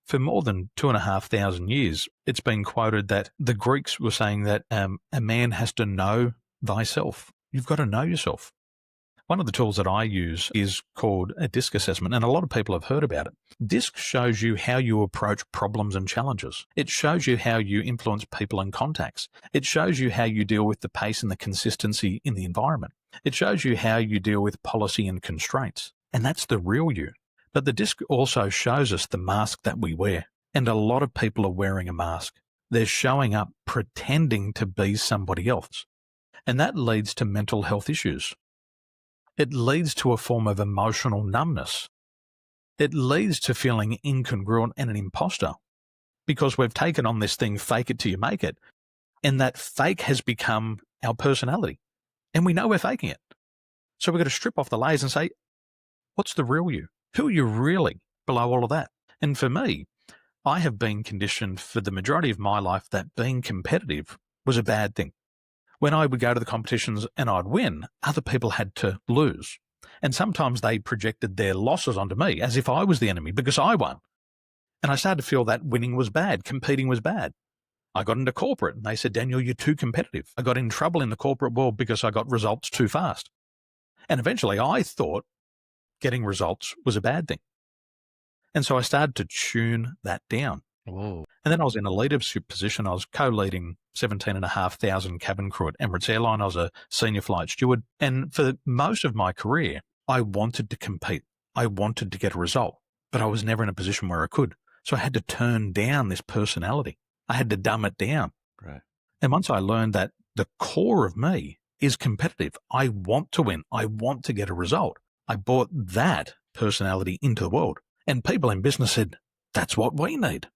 For more than 2,500 years, it's been quoted that the Greeks were saying that a man has to know thyself. You've got to know yourself. One of the tools that I use is called a DISC assessment, and a lot of people have heard about it. DISC shows you how you approach problems and challenges. It shows you how you influence people and contacts. It shows you how you deal with the pace and the consistency in the environment. It shows you how you deal with policy and constraints. And that's the real you. But the DISC also shows us the mask that we wear. And a lot of people are wearing a mask. They're showing up pretending to be somebody else. And that leads to mental health issues. It leads to a form of emotional numbness. It leads to feeling incongruent and an imposter because we've taken on this thing, fake it till you make it. And that fake has become our personality. And we know we're faking it. So we've got to strip off the layers and say, what's the real you? Who are you really below all of that? And for me, I have been conditioned for the majority of my life that being competitive was a bad thing. When I would go to the competitions and I'd win, other people had to lose. And sometimes they projected their losses onto me as if I was the enemy because I won. And I started to feel that winning was bad, competing was bad. I got into corporate and they said, Daniel, you're too competitive. I got in trouble in the corporate world because I got results too fast. And eventually I thought getting results was a bad thing. And so I started to tune that down. Whoa. And then I was in a leadership position. I was co-leading 17,500 cabin crew at Emirates Airline. I was a senior flight steward. And for most of my career, I wanted to compete. I wanted to get a result, but I was never in a position where I could. So I had to turn down this personality. I had to dumb it down. Right. And once I learned that the core of me is competitive, I want to win. I want to get a result. I brought that personality into the world. And people in business said, that's what we need.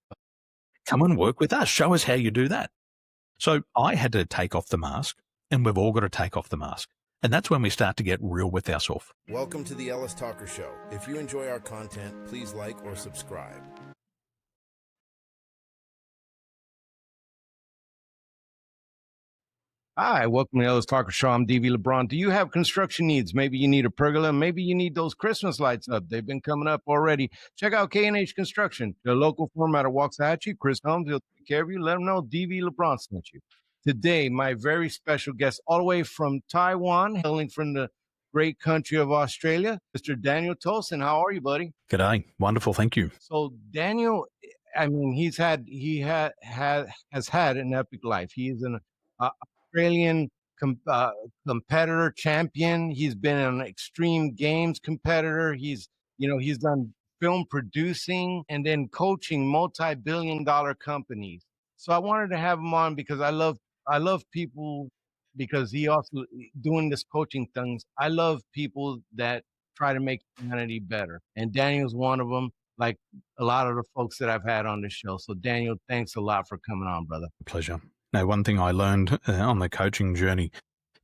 Come and work with us. Show us how you do that. So I had to take off the mask, and we've all got to take off the mask. And that's when we start to get real with ourselves. Welcome to the Ellis Talker Show. If you enjoy our content, please like or subscribe. Hi, welcome to the Ellis Talker Show. I'm DV LeBron. Do you have construction needs? Maybe you need a pergola. Maybe you need those Christmas lights up. They've been coming up already. Check out K&H Construction, the local firm out of Waxahachie. Chris Holmes, he'll take care of you. Let him know DV LeBron sent you. Today, my very special guest, all the way from Taiwan, hailing from the great country of Australia, Mr. Daniel Tolson. How are you, buddy? G'day. Wonderful. Thank you. So Daniel, I mean, he has had an epic life. He is an Australian competitor, champion. He's been an extreme games competitor. He's done film producing and then coaching multi-billion-dollar companies. So I wanted to have him on because I love people, because he also doing this coaching things. I love people that try to make humanity better. And Daniel's one of them, like a lot of the folks that I've had on the show. So Daniel, thanks a lot for coming on, brother. Pleasure. Now, one thing I learned on the coaching journey,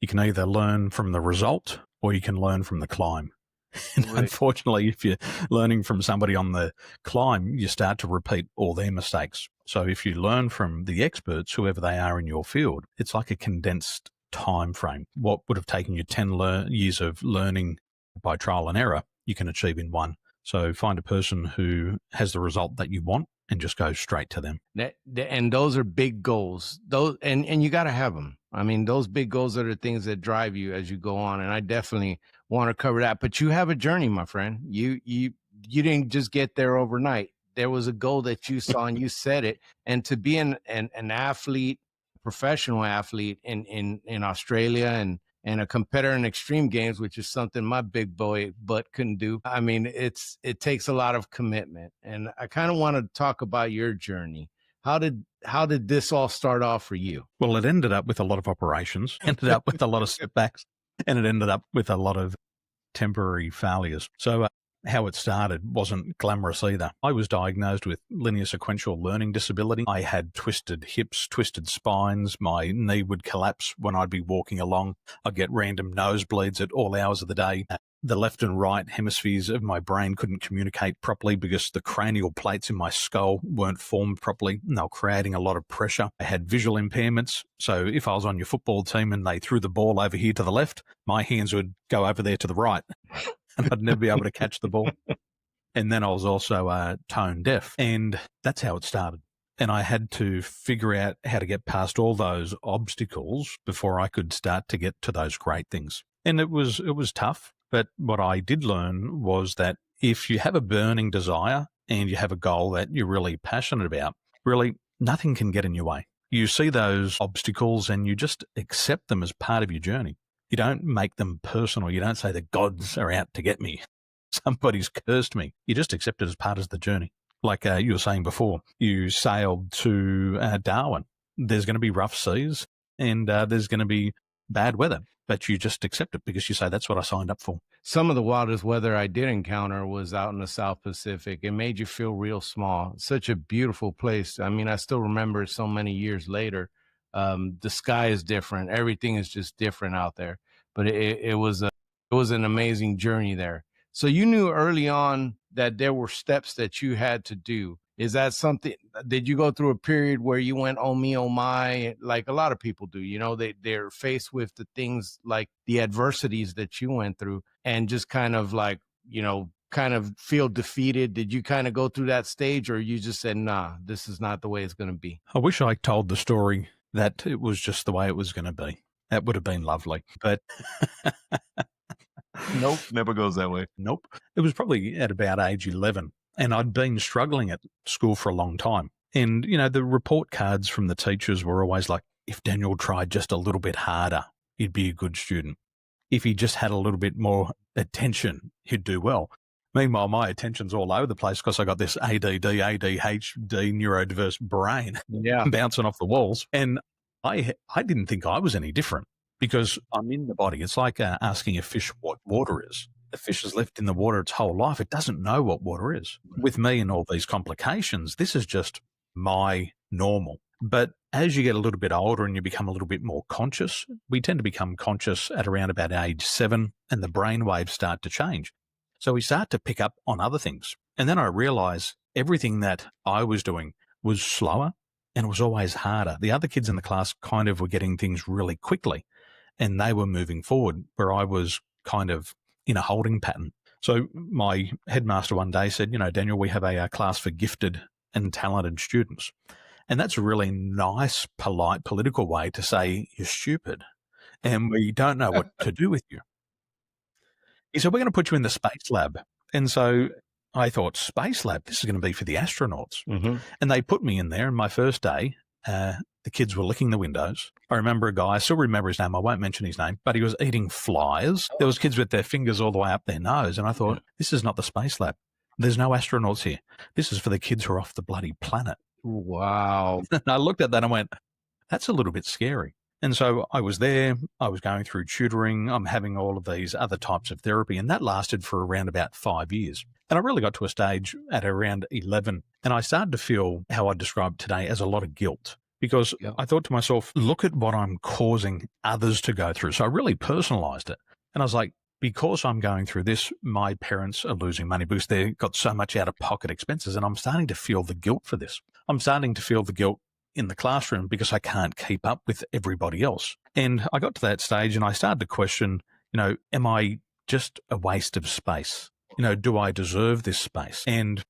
you can either learn from the result or you can learn from the climb. And Right. unfortunately, if you're learning from somebody on the climb, you start to repeat all their mistakes. So if you learn from the experts, whoever they are in your field, it's like a condensed time frame. What would have taken you 10 years of learning by trial and error, you can achieve in one. So find a person who has the result that you want and just go straight to them. And those are big goals. Those and you got to have them. I mean, those big goals are the things that drive you as you go on. And I definitely want to cover that. But you have a journey, my friend. You didn't just get there overnight. There was a goal that you saw and you set it. And to be an athlete, professional athlete in Australia and a competitor in extreme games, which is something my big boy butt couldn't do. I mean, it takes a lot of commitment. And I kind of want to talk about your journey. How did this all start off for you? Well, it ended up with a lot of operations, ended up with a lot of setbacks, and it ended up with a lot of temporary failures. So how it started wasn't glamorous either. I was diagnosed with linear sequential learning disability. I had twisted hips, twisted spines. My knee would collapse when I'd be walking along. I'd get random nosebleeds at all hours of the day. The left and right hemispheres of my brain couldn't communicate properly because the cranial plates in my skull weren't formed properly, and they were creating a lot of pressure. I had visual impairments. So if I was on your football team and they threw the ball over here to the left, my hands would go over there to the right. And I'd never be able to catch the ball. And then I was also tone deaf. And that's how it started. And I had to figure out how to get past all those obstacles before I could start to get to those great things. And it was tough. But what I did learn was that if you have a burning desire and you have a goal that you're really passionate about, really nothing can get in your way. You see those obstacles and you just accept them as part of your journey. You don't make them personal. You don't say the gods are out to get me. Somebody's cursed me. You just accept it as part of the journey. Like you were saying before, you sailed to Darwin. There's going to be rough seas and there's going to be bad weather, but you just accept it because you say, that's what I signed up for. Some of the wildest weather I did encounter was out in the South Pacific. It made you feel real small. Such a beautiful place. I mean, I still remember it so many years later. The sky is different. Everything is just different out there. But it was an amazing journey there. So you knew early on that there were steps that you had to do. Is that something, did you go through a period where you went, oh me, oh my, like a lot of people do, they're faced with the things like the adversities that you went through and just kind of like, kind of feel defeated? Did you kind of go through that stage, or you just said, nah, this is not the way it's going to be? I wish I told the story that it was just the way it was going to be. That would have been lovely, but Nope, never goes that way. Nope. It was probably at about age 11, and I'd been struggling at school for a long time. And, the report cards from the teachers were always like, if Daniel tried just a little bit harder, he'd be a good student. If he just had a little bit more attention, he'd do well. Meanwhile, my attention's all over the place because I got this ADD, ADHD, neurodiverse brain bouncing off the walls. And I didn't think I was any different because I'm in the body. It's like asking a fish what water is. The fish has lived in the water its whole life. It doesn't know what water is. With me and all these complications, this is just my normal. But as you get a little bit older and you become a little bit more conscious, we tend to become conscious at around about age 7, and the brain waves start to change. So we start to pick up on other things. And then I realized everything that I was doing was slower and it was always harder. The other kids in the class kind of were getting things really quickly and they were moving forward, where I was kind of in a holding pattern. So my headmaster one day said, Daniel, we have a class for gifted and talented students. And that's a really nice, polite, political way to say you're stupid and we don't know what to do with you. He said, we're going to put you in the space lab. And so I thought, space lab, this is going to be for the astronauts. Mm-hmm. And they put me in there. And my first day, the kids were licking the windows. I remember a guy, I still remember his name. I won't mention his name, but he was eating flies. There was kids with their fingers all the way up their nose. And I thought, this is not the space lab. There's no astronauts here. This is for the kids who are off the bloody planet. Wow. And I looked at that and went, that's a little bit scary. And so I was there, I was going through tutoring, I'm having all of these other types of therapy, and that lasted for around about 5 years. And I really got to a stage at around 11, and I started to feel how I described today as a lot of guilt, because I thought to myself, look at what I'm causing others to go through. So I really personalized it. And I was like, because I'm going through this, my parents are losing money because they've got so much out-of-pocket expenses, and I'm starting to feel the guilt for this. I'm starting to feel the guilt in the classroom because I can't keep up with everybody else. And I got to that stage and I started to question, am I just a waste of space? Do I deserve this space? And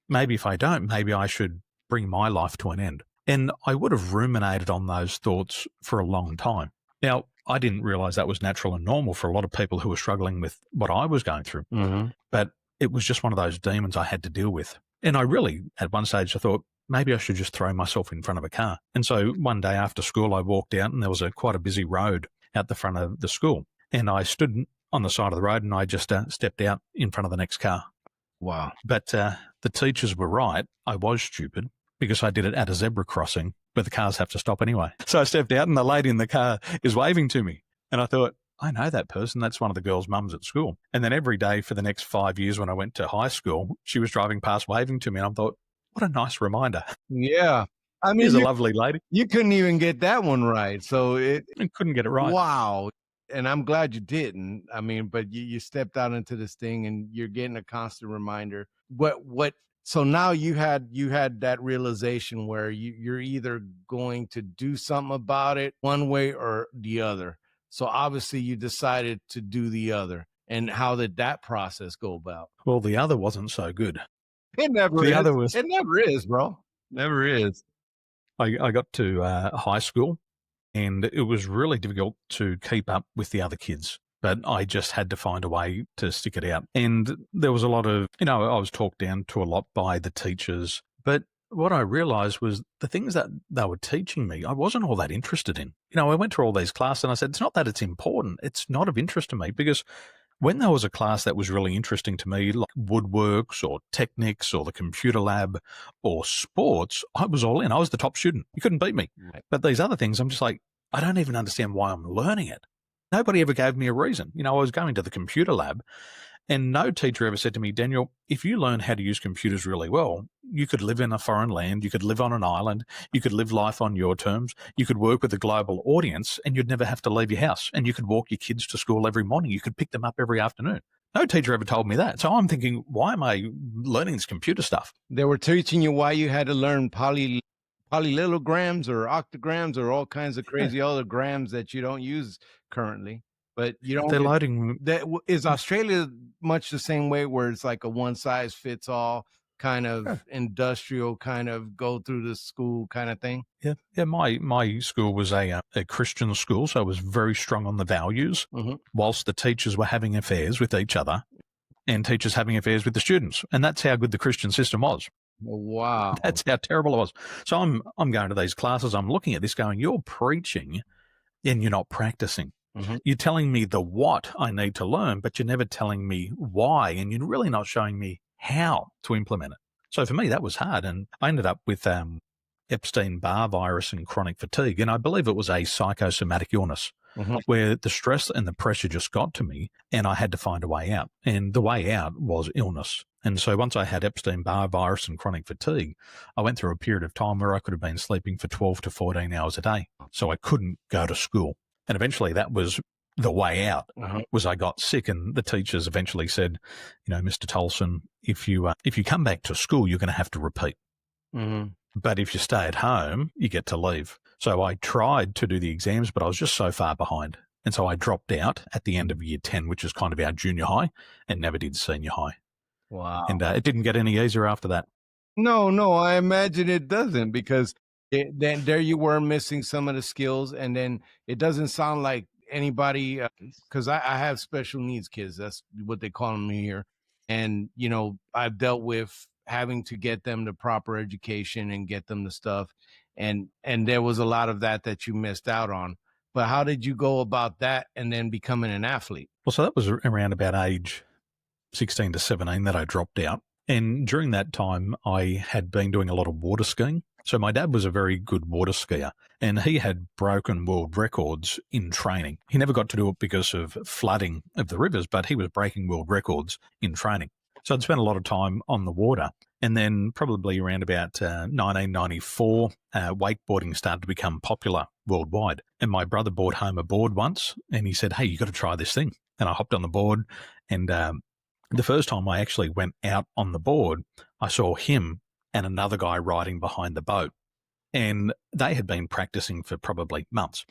maybe if I don't, maybe I should bring my life to an end. And I would have ruminated on those thoughts for a long time. Now, I didn't realize that was natural and normal for a lot of people who were struggling with what I was going through. Mm-hmm. But it was just one of those demons I had to deal with. And I really, at one stage, I thought, maybe I should just throw myself in front of a car. And so one day after school, I walked out and there was quite a busy road out the front of the school. And I stood on the side of the road and I just stepped out in front of the next car. Wow. But the teachers were right. I was stupid because I did it at a zebra crossing where the cars have to stop anyway. So I stepped out and the lady in the car is waving to me. And I thought, I know that person. That's one of the girls' mums at school. And then every day for the next 5 years when I went to high school, she was driving past waving to me. And I thought, what a nice reminder. Yeah. I mean, she's a lovely lady. You couldn't even get that one right. So I couldn't get it right. Wow. And I'm glad you didn't. I mean, but you stepped out into this thing and you're getting a constant reminder. So now you had that realization where you're either going to do something about it one way or the other. So obviously you decided to do the other. And how did that process go about? Well, the other wasn't so good. It never The is. other was It never is, bro. Never is. I got to high school, and it was really difficult to keep up with the other kids. But I just had to find a way to stick it out. And there was a lot of, I was talked down to a lot by the teachers. But what I realized was the things that they were teaching me, I wasn't all that interested in. I went through all these classes and I said, it's not that it's important. It's not of interest to me, because when there was a class that was really interesting to me, like woodworks or technics or the computer lab or sports, I was all in. I was the top student. You couldn't beat me. Right. But these other things, I'm just like, I don't even understand why I'm learning it. Nobody ever gave me a reason. I was going to the computer lab, and no teacher ever said to me, Daniel, if you learn how to use computers really well, you could live in a foreign land, you could live on an island, you could live life on your terms, you could work with a global audience, and you'd never have to leave your house, and you could walk your kids to school every morning, you could pick them up every afternoon. No teacher ever told me that. So I'm thinking, why am I learning this computer stuff? They were teaching you why you had to learn polylogograms or octograms or all kinds of crazy other grams that you don't use currently. But you don't. They're loading. Is Australia much the same way, where it's like a one size fits all kind of industrial kind of go through the school kind of thing? Yeah. My school was a Christian school, so it was very strong on the values, whilst the teachers were having affairs with each other and teachers having affairs with the students. And that's how good the Christian system was. Wow. That's how terrible it was. So I'm going to these classes, I'm looking at this going, you're preaching and you're not practicing. You're telling me the what I need to learn, but you're never telling me why, and you're really not showing me how to implement it. So for me, that was hard. And I ended up with Epstein-Barr virus and chronic fatigue. And I believe it was a psychosomatic illness where the stress and the pressure just got to me, and I had to find a way out. And the way out was illness. And so once I had Epstein-Barr virus and chronic fatigue, I went through a period of time where I could have been sleeping for 12 to 14 hours a day. So I couldn't go to school. And eventually that was the way out, was I got sick, and the teachers eventually said, Mr. Tolson, if you come back to school, you're going to have to repeat. But if you stay at home, you get to leave. So I tried to do the exams, but I was just so far behind. And so I dropped out at the end of year 10, which is kind of our junior high, and never did senior high. Wow. And it didn't get any easier after that. No, I imagine it doesn't, because then there you were missing some of the skills, and then it doesn't sound like anybody, because I have special needs kids. That's what they call them here. And, I've dealt with having to get them the proper education and get them the stuff. And there was a lot of that you missed out on. But how did you go about that and then becoming an athlete? Well, so that was around about age 16 to 17 that I dropped out. And during that time, I had been doing a lot of water skiing. So my dad was a very good water skier, and he had broken world records in training. He never got to do it because of flooding of the rivers, but he was breaking world records in training. So I'd spent a lot of time on the water. And then probably around about 1994, wakeboarding started to become popular worldwide. And my brother brought home a board once, and he said, hey, you got to try this thing. And I hopped on the board, and the first time I actually went out on the board, I saw him and another guy riding behind the boat. And they had been practicing for probably months.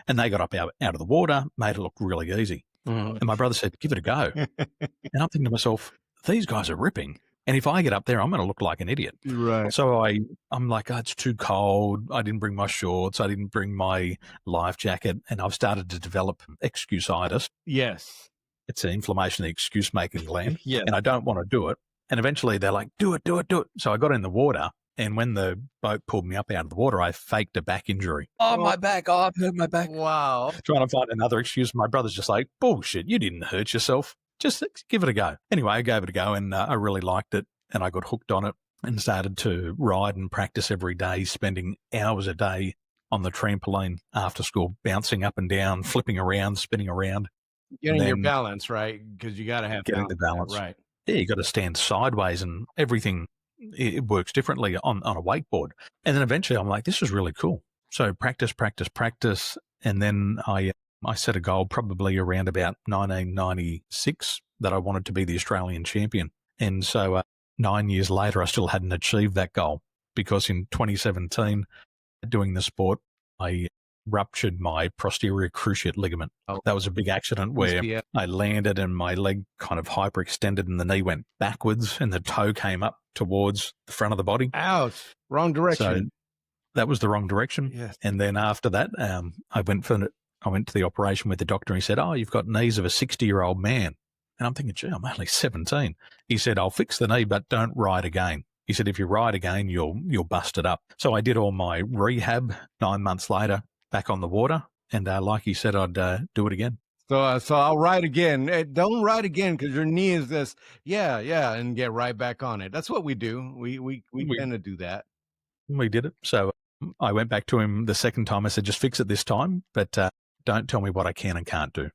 And they got up out of the water, made it look really easy. And my brother said, give it a go. And I'm thinking to myself, these guys are ripping. And if I get up there, I'm going to look like an idiot. Right. So I'm like, oh, it's too cold. I didn't bring my shorts. I didn't bring my life jacket. And I've started to develop excusitis. Yes. It's an inflammation of the excuse-making gland. Yes. And I don't want to do it. And eventually they're like, do it. So I got in the water. And when the boat pulled me up out of the water, I faked a back injury. Oh, my back. Oh, I've hurt my back. Wow. Trying to find another excuse. My brother's just like, bullshit, you didn't hurt yourself. Just give it a go. Anyway, I gave it a go, and I really liked it. And I got hooked on it and started to ride and practice every day, spending hours a day on the trampoline after school, bouncing up and down, flipping around, spinning around. Getting your balance, right? Because you got to have the balance. Right. Yeah, you got to stand sideways, and everything, it works differently on a wakeboard. And then eventually I'm like, this is really cool. So practice. And then I set a goal probably around about 1996 that I wanted to be the Australian champion. And so 9 years later, I still hadn't achieved that goal, because in 2017, doing the sport, I ruptured my posterior cruciate ligament. Oh. That was a big accident where Yeah. I landed and my leg kind of hyperextended and the knee went backwards and the toe came up towards the front of the body. Ouch. Wrong direction. So that was the wrong direction. Yes. And then after that, I went to the operation with the doctor and he said, "Oh, you've got knees of a 60-year-old man." And I'm thinking, gee, I'm only 17. He said, "I'll fix the knee, but don't ride again." He said, "If you ride again, you'll bust it up." So I did all my rehab. 9 months later, back on the water. And like he said, I'd do it again. So I'll ride again. Don't ride again because your knee is this. Yeah, and get right back on it. That's what we do. We tend to do that. We did it. So I went back to him the second time. I said, "Just fix it this time, but don't tell me what I can and can't do.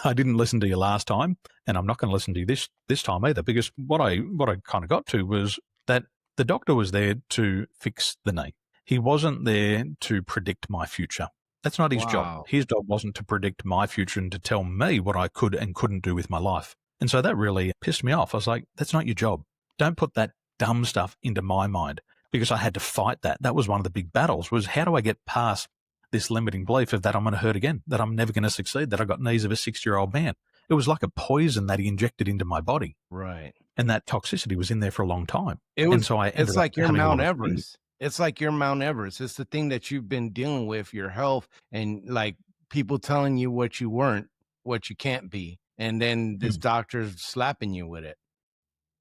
I didn't listen to you last time, and I'm not going to listen to you this time either." Because what I kind of got to was that the doctor was there to fix the knee. He wasn't there to predict my future. That's not his job. His job wasn't to predict my future and to tell me what I could and couldn't do with my life. And so that really pissed me off. I was like, that's not your job. Don't put that dumb stuff into my mind, because I had to fight that. That was one of the big battles, was how do I get past this limiting belief of that I'm going to hurt again, that I'm never going to succeed, that I got knees of a 60-year-old man. It was like a poison that he injected into my body. Right. And that toxicity was in there for a long time. It's like your Mount Everest. It's like your Mount Everest. It's the thing that you've been dealing with, your health, and like people telling you what you weren't, what you can't be. And then this doctor's slapping you with it.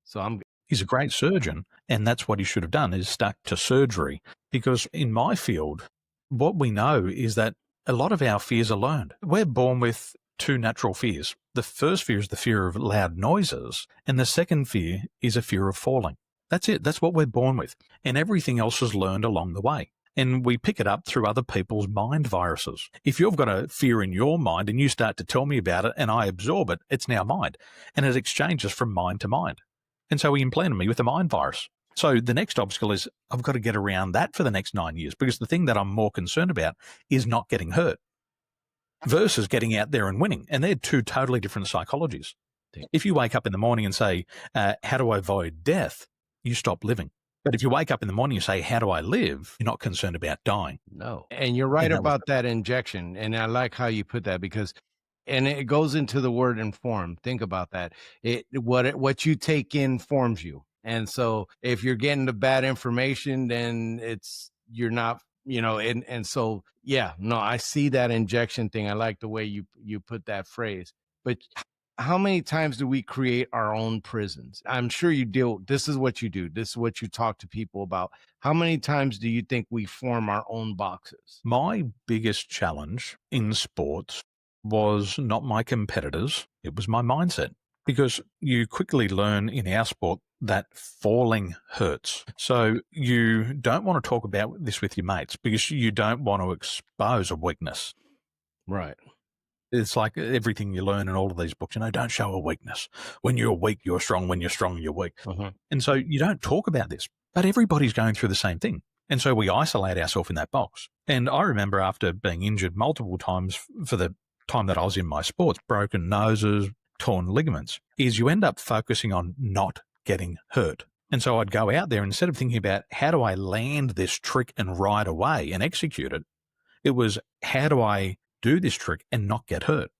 So he's a great surgeon, and that's what he should have done, is stuck to surgery. Because in my field, what we know is that a lot of our fears are learned. We're born with two natural fears. The first fear is the fear of loud noises, and the second fear is a fear of falling. That's it. That's what we're born with. And everything else is learned along the way. And we pick it up through other people's mind viruses. If you've got a fear in your mind and you start to tell me about it and I absorb it, it's now mind. And it exchanges from mind to mind. And so he implanted me with a mind virus. So the next obstacle is I've got to get around that for the next 9 years, because the thing that I'm more concerned about is not getting hurt versus getting out there and winning. And they're two totally different psychologies. If you wake up in the morning and say, how do I avoid death? You stop living. But if you wake up in the morning and say, how do I live? You're not concerned about dying. No. And you're right about that injection. And I like how you put that, because and it goes into the word inform. Think about that. What you take in forms you. And so if you're getting the bad information, then you're not, and so, yeah, no, I see that injection thing. I like the way you put that phrase. But how many times do we create our own prisons? I'm sure this is what you do. This is what you talk to people about. How many times do you think we form our own boxes? My biggest challenge in sports was not my competitors. It was my mindset, because you quickly learn in our sport that falling hurts. So you don't want to talk about this with your mates because you don't want to expose a weakness. Right. It's like everything you learn in all of these books, don't show a weakness. When you're weak, you're strong. When you're strong, you're weak. Uh-huh. And so you don't talk about this, but everybody's going through the same thing. And so we isolate ourselves in that box. And I remember after being injured multiple times for the time that I was in my sports, broken noses, torn ligaments, is you end up focusing on not getting hurt. And so I'd go out there, instead of thinking about how do I land this trick and ride away and execute it, it was how do I do this trick and not get hurt?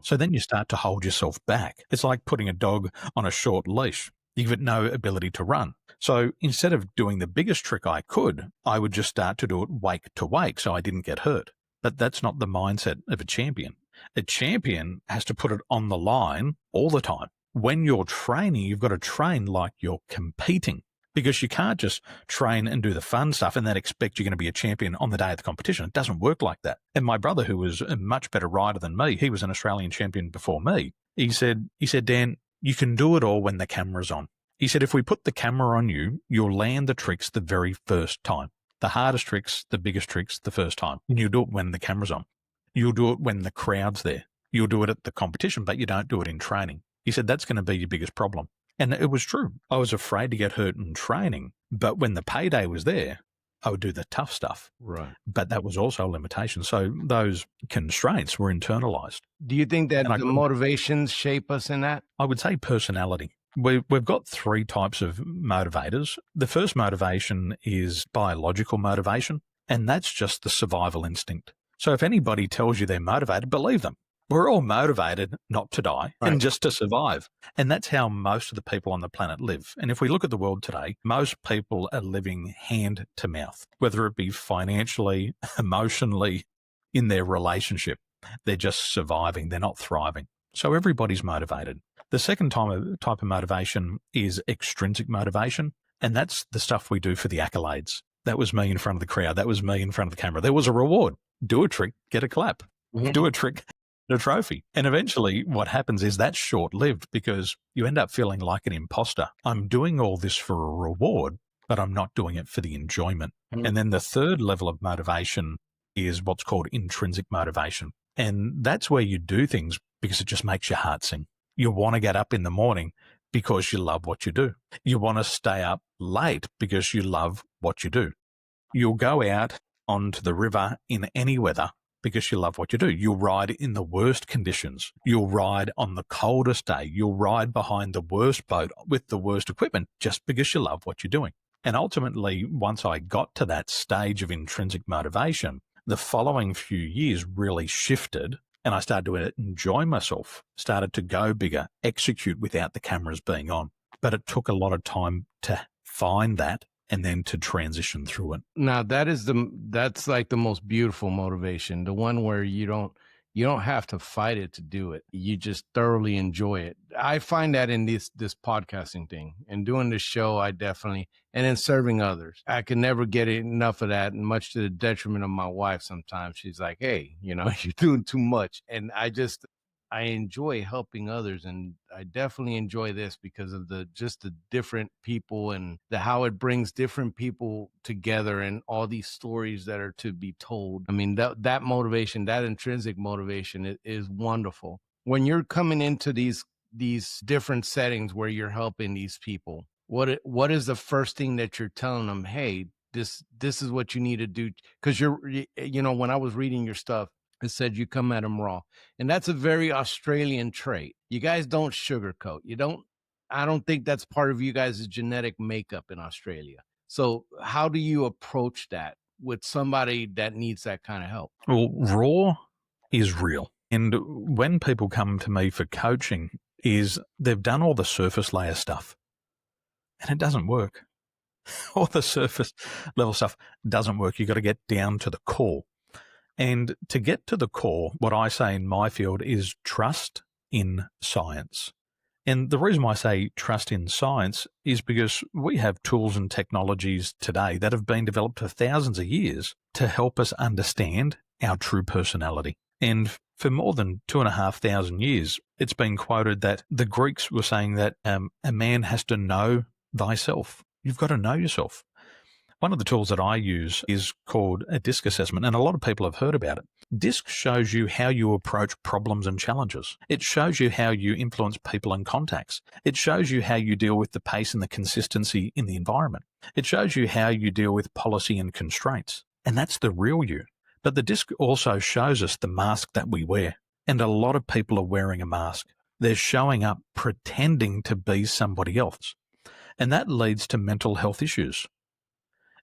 So then you start to hold yourself back. It's like putting a dog on a short leash. You've got no ability to run. So instead of doing the biggest trick I could, I would just start to do it wake to wake so I didn't get hurt. But that's not the mindset of a champion. A champion has to put it on the line all the time. When you're training, you've got to train like you're competing, because you can't just train and do the fun stuff and then expect you're going to be a champion on the day of the competition. It doesn't work like that. And my brother, who was a much better rider than me, he was an Australian champion before me. He said, Dan, you can do it all when the camera's on. He said, if we put the camera on you, you'll land the tricks the very first time. The hardest tricks, the biggest tricks, the first time. And you'll do it when the camera's on. You'll do it when the crowd's there. You'll do it at the competition, but you don't do it in training. He said, that's going to be your biggest problem. And it was true. I was afraid to get hurt in training, but when the payday was there, I would do the tough stuff. Right. But that was also a limitation. So those constraints were internalized. Do you think that the motivations shape us in that? I would say personality. We've got three types of motivators. The first motivation is biological motivation, and that's just the survival instinct. So if anybody tells you they're motivated, believe them. We're all motivated not to die and just to survive. And that's how most of the people on the planet live. And if we look at the world today, most people are living hand to mouth, whether it be financially, emotionally, in their relationship. They're just surviving. They're not thriving. So everybody's motivated. The second type of motivation is extrinsic motivation. And that's the stuff we do for the accolades. That was me in front of the crowd. That was me in front of the camera. There was a reward. Do a trick, get a clap. Do a trick, get a trophy. And eventually what happens is that's short-lived because you end up feeling like an imposter. I'm doing all this for a reward, but I'm not doing it for the enjoyment. And then the third level of motivation is what's called intrinsic motivation. And that's where you do things because it just makes your heart sing. You want to get up in the morning because you love what you do. You want to stay up late because you love what you do. You'll go out onto the river in any weather because you love what you do. You'll ride in the worst conditions. You'll ride on the coldest day. You'll ride behind the worst boat with the worst equipment just because you love what you're doing. And ultimately, once I got to that stage of intrinsic motivation, the following few years really shifted and I started to enjoy myself, started to go bigger, execute without the cameras being on. But it took a lot of time to find that and then to transition through it. Now that's like the most beautiful motivation, the one where you don't have to fight it to do it. You just thoroughly enjoy it. I find that in this podcasting thing and doing this show, I definitely, and in serving others. I can never get enough of that, and much to the detriment of my wife sometimes. She's like, hey, you're doing too much. And I enjoy helping others, and I definitely enjoy this because of the different people and how it brings different people together and all these stories that are to be told. I mean, that motivation, that intrinsic motivation is wonderful. When you're coming into these different settings where you're helping these people, what is the first thing that you're telling them? Hey, this is what you need to do. Because when I was reading your stuff, it said you come at them raw. And that's a very Australian trait. You guys don't sugarcoat. I don't think that's part of you guys' genetic makeup in Australia. So how do you approach that with somebody that needs that kind of help? Well, raw is real. And when people come to me for coaching, is they've done all the surface layer stuff and it doesn't work. All the surface level stuff doesn't work. You've got to get down to the core. And to get to the core, what I say in my field is trust in science. And the reason why I say trust in science is because we have tools and technologies today that have been developed for thousands of years to help us understand our true personality. And for more than 2,500 years, it's been quoted that the Greeks were saying that a man has to know thyself. You've got to know yourself. One of the tools that I use is called a DISC assessment, and a lot of people have heard about it. DISC shows you how you approach problems and challenges. It shows you how you influence people and contacts. It shows you how you deal with the pace and the consistency in the environment. It shows you how you deal with policy and constraints. And that's the real you. But the DISC also shows us the mask that we wear. And a lot of people are wearing a mask. They're showing up pretending to be somebody else. And that leads to mental health issues.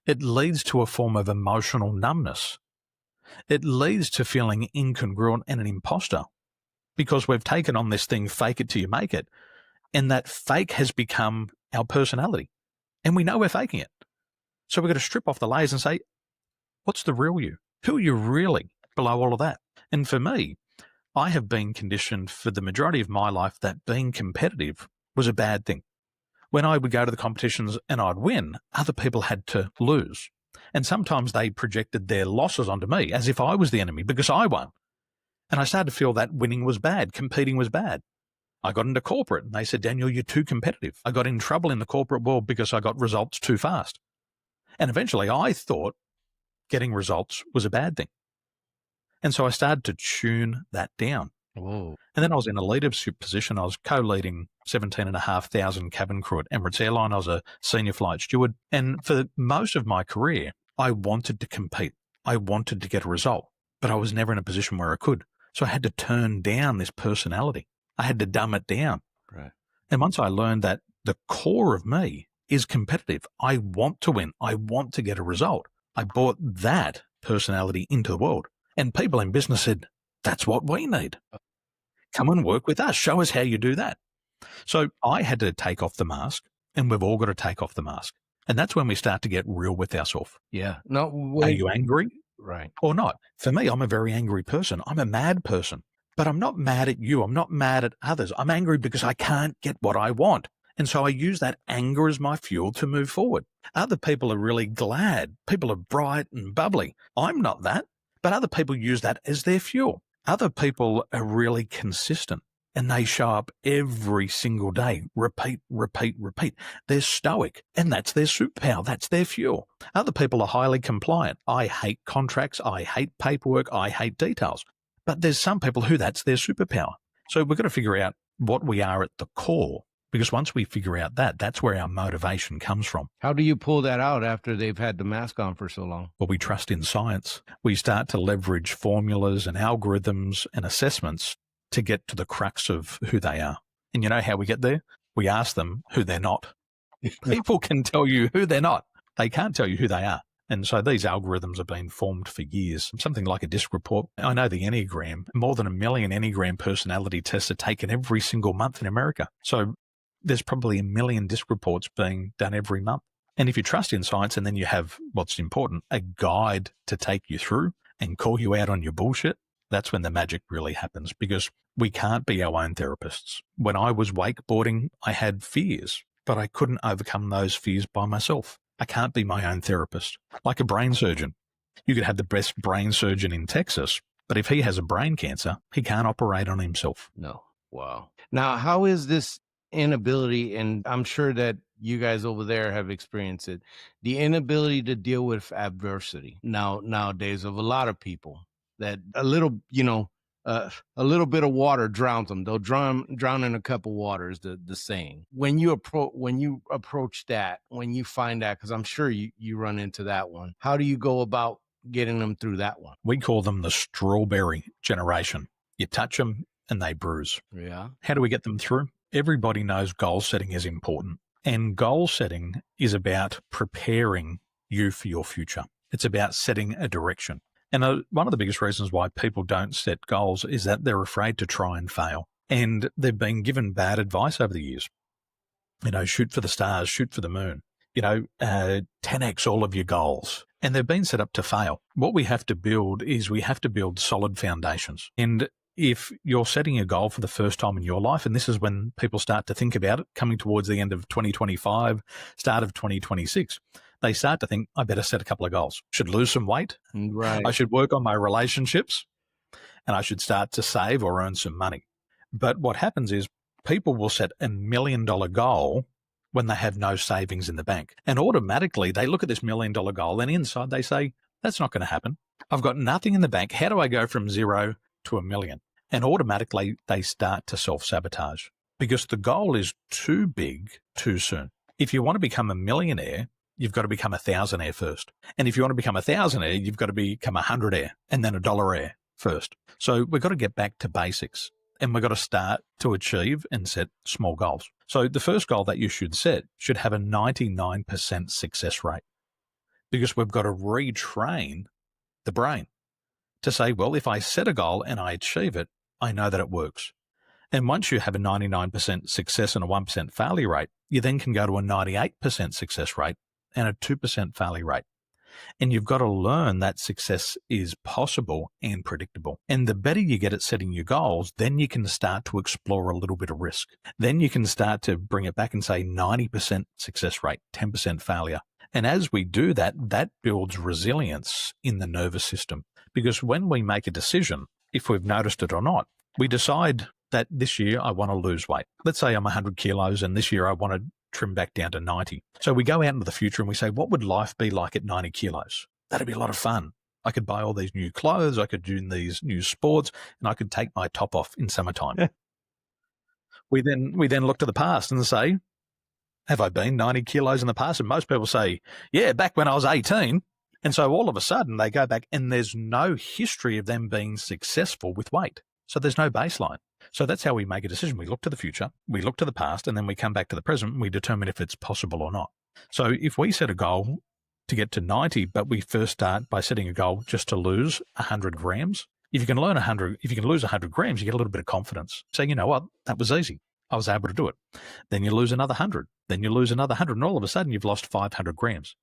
It leads to a form of emotional numbness. It leads to feeling incongruent and an imposter because we've taken on this thing, fake it till you make it. And that fake has become our personality. And we know we're faking it. So we've got to strip off the layers and say, what's the real you? Who are you really below all of that? And for me, I have been conditioned for the majority of my life that being competitive was a bad thing. When I would go to the competitions and I'd win, other people had to lose. And sometimes they projected their losses onto me as if I was the enemy because I won. And I started to feel that winning was bad, competing was bad. I got into corporate and they said, Daniel, you're too competitive. I got in trouble in the corporate world because I got results too fast. And eventually I thought getting results was a bad thing. And so I started to tune that down. Whoa. And then I was in a leadership position. I was co-leading 17,500 cabin crew at Emirates Airline. I was a senior flight steward. And for most of my career, I wanted to compete. I wanted to get a result, but I was never in a position where I could. So I had to turn down this personality. I had to dumb it down. Right. And once I learned that the core of me is competitive, I want to win. I want to get a result. I brought that personality into the world. And people in business said, that's what we need. Come and work with us. Show us how you do that. So I had to take off the mask, and we've all got to take off the mask. And that's when we start to get real with ourselves. Yeah. No, Are you angry right. or not? For me, I'm a very angry person. I'm a mad person. But I'm not mad at you. I'm not mad at others. I'm angry because I can't get what I want. And so I use that anger as my fuel to move forward. Other people are really glad. People are bright and bubbly. I'm not that. But other people use that as their fuel. Other people are really consistent. And they show up every single day. Repeat, repeat, repeat. They're stoic, and that's their superpower. That's their fuel. Other people are highly compliant. I hate contracts. I hate paperwork. I hate details. But there's some people who that's their superpower. So we've got to figure out what we are at the core, because once we figure out that, that's where our motivation comes from. How do you pull that out after they've had the mask on for so long? Well, we trust in science. We start to leverage formulas and algorithms and assessments to get to the crux of who they are. And you know how we get there? We ask them who they're not. People can tell you who they're not. They can't tell you who they are. And so these algorithms have been formed for years. Something like a DISC report. I know the Enneagram, more than 1 million Enneagram personality tests are taken every single month in America. So there's probably 1 million DISC reports being done every month. And if you trust in science and then you have what's important, a guide to take you through and call you out on your bullshit, that's when the magic really happens, because we can't be our own therapists. When I was wakeboarding, I had fears, but I couldn't overcome those fears by myself. I can't be my own therapist. Like a brain surgeon. You could have the best brain surgeon in Texas, but if he has a brain cancer, he can't operate on himself. No. Wow. Now, how is this inability, and I'm sure that you guys over there have experienced it, the inability to deal with adversity nowadays of a lot of people, that a little, a little bit of water drowns them. They'll drown in a cup of water is the saying. When you approach that, when you find that, because I'm sure you run into that one, how do you go about getting them through that one? We call them the strawberry generation. You touch them and they bruise. Yeah. How do we get them through? Everybody knows goal setting is important. And goal setting is about preparing you for your future. It's about setting a direction. And one of the biggest reasons why people don't set goals is that they're afraid to try and fail. And they've been given bad advice over the years. Shoot for the stars, shoot for the moon, 10x all of your goals. And they've been set up to fail. What we have to build is we have to build solid foundations. And if you're setting a goal for the first time in your life, and this is when people start to think about it, coming towards the end of 2025, start of 2026, they start to think, I better set a couple of goals. Should lose some weight. Right. I should work on my relationships, and I should start to save or earn some money. But what happens is people will set $1 million goal when they have no savings in the bank. And automatically they look at this $1 million goal and inside they say, that's not going to happen. I've got nothing in the bank. How do I go from 0 to 1 million? And automatically they start to self-sabotage because the goal is too big too soon. If you want to become a millionaire, you've got to become a thousandaire first. And if you want to become a thousandaire, you've got to become a hundredaire and then a dollaraire first. So we've got to get back to basics and we've got to start to achieve and set small goals. So the first goal that you should set should have a 99% success rate because we've got to retrain the brain to say, well, if I set a goal and I achieve it, I know that it works. And once you have a 99% success and a 1% failure rate, you then can go to a 98% success rate and a 2% failure rate. And you've got to learn that success is possible and predictable. And the better you get at setting your goals, then you can start to explore a little bit of risk. Then you can start to bring it back and say 90% success rate, 10% failure. And as we do that, that builds resilience in the nervous system. Because when we make a decision, if we've noticed it or not, we decide that this year I want to lose weight. Let's say I'm 100 kilos and this year I want to trim back down to 90. So we go out into the future and we say, what would life be like at 90 kilos? That'd be a lot of fun. I could buy all these new clothes, I could do these new sports, and I could take my top off in summertime. We then look to the past and say, have I been 90 kilos in the past? And most people say, yeah, back when I was 18. And so all of a sudden they go back and there's no history of them being successful with weight. So there's no baseline. So that's how we make a decision. We look to the future, we look to the past, and then we come back to the present and we determine if it's possible or not. So if we set a goal to get to 90, but we first start by setting a goal just to lose 100 grams. If you can lose 100 grams, you get a little bit of confidence. So, you know what? That was easy. I was able to do it. Then you lose another 100. Then you lose another 100. And all of a sudden, you've lost 500 grams.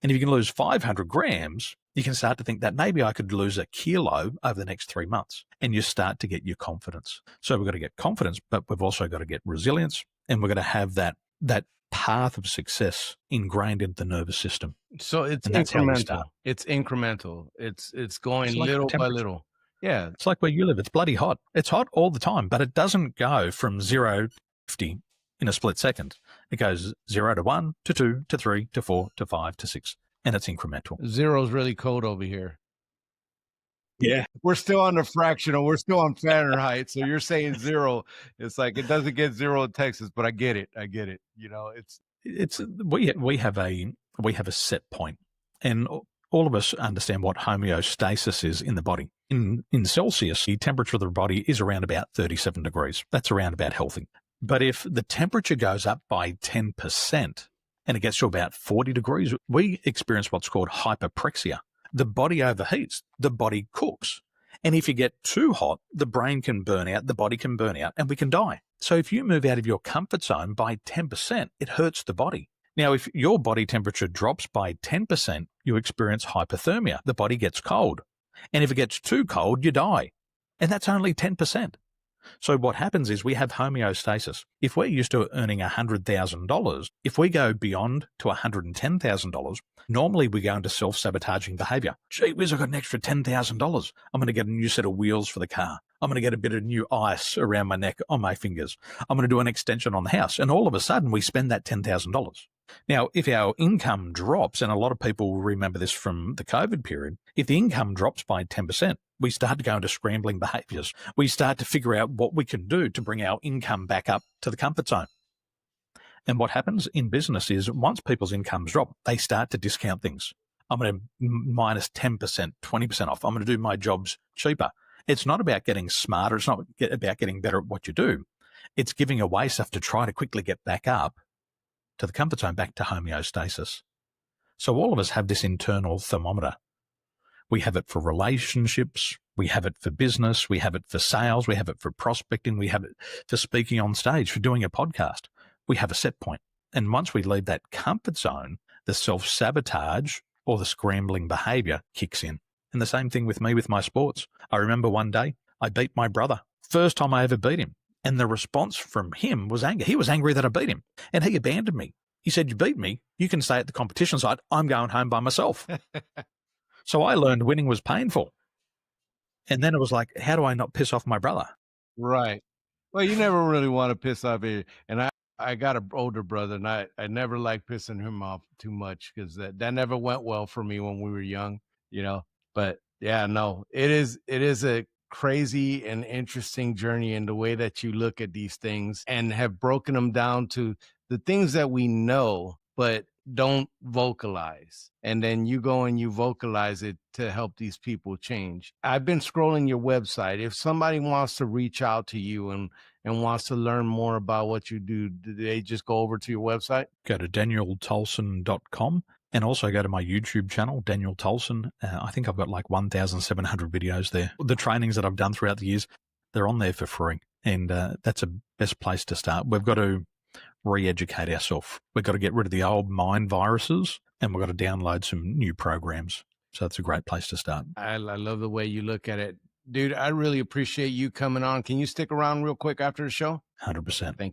And if you can lose 500 grams, you can start to think that maybe I could lose a kilo over the next 3 months. And you start to get your confidence. So we've got to get confidence, but we've also got to get resilience. And we're going to have that path of success ingrained into the nervous system. So it's incremental. It's incremental. It's going little by little. Yeah. It's like where you live. It's bloody hot. It's hot all the time, but it doesn't go from 0 to 50 in a split second. It goes 0 to 1 to 2 to 3 to 4 to 5 to 6, and it's incremental. 0 is really cold over here. Yeah. We're still on the fractional. We're still on Fahrenheit. So you're saying 0. It's like it doesn't get 0 in Texas, but I get it. You know, we have a set point, and all of us understand what homeostasis is in the body. In Celsius, the temperature of the body is around about 37 degrees. That's around about healthy. But if the temperature goes up by 10% and it gets to about 40 degrees, we experience what's called hyperprexia. The body overheats, the body cooks. And if you get too hot, the brain can burn out, the body can burn out, and we can die. So if you move out of your comfort zone by 10%, it hurts the body. Now, if your body temperature drops by 10%, you experience hypothermia. The body gets cold. And if it gets too cold, you die. And that's only 10%. So what happens is we have homeostasis. If we're used to earning $100,000, if we go beyond to $110,000, normally we go into self-sabotaging behavior. Gee whiz, I got an extra $10,000. I'm going to get a new set of wheels for the car. I'm going to get a bit of new ice around my neck, on my fingers. I'm going to do an extension on the house. And all of a sudden, we spend that $10,000. Now, if our income drops, and a lot of people remember this from the COVID period, if the income drops by 10%, we start to go into scrambling behaviors. We start to figure out what we can do to bring our income back up to the comfort zone. And what happens in business is once people's incomes drop, they start to discount things. I'm going to minus 10%, 20% off. I'm going to do my jobs cheaper. It's not about getting smarter. It's not about getting better at what you do. It's giving away stuff to try to quickly get back up to the comfort zone, back to homeostasis. So all of us have this internal thermometer. We have it for relationships. We have it for business. We have it for sales. We have it for prospecting. We have it for speaking on stage, for doing a podcast. We have a set point. And once we leave that comfort zone, the self-sabotage or the scrambling behavior kicks in. And the same thing with me with my sports. I remember one day I beat my brother. First time I ever beat him. And the response from him was anger. He was angry that I beat him. And he abandoned me. He said, you beat me. You can stay at the competition site. I'm going home by myself. So I learned winning was painful. And then it was like, how do I not piss off my brother? Right. Well, you never really want to piss off him. And I got an older brother, and I never liked pissing him off too much because that never went well for me when we were young, you know. But yeah, no, it is a crazy and interesting journey in the way that you look at these things and have broken them down to the things that we know, but don't vocalize. And then you go and you vocalize it to help these people change. I've been scrolling your website. If somebody wants to reach out to you and wants to learn more about what you do they just go over to your website? Go to danieltolson.com and also go to my YouTube channel, Daniel Tolson. I think I've got like 1,700 videos there. The trainings that I've done throughout the years, they're on there for free. And that's a best place to start. We've got to re-educate ourselves. We've got to get rid of the old mind viruses and we've got to download some new programs. So it's a great place to start. I love the way you look at it. Dude, I really appreciate you coming on. Can you stick around real quick after the show? 100%. Thank you.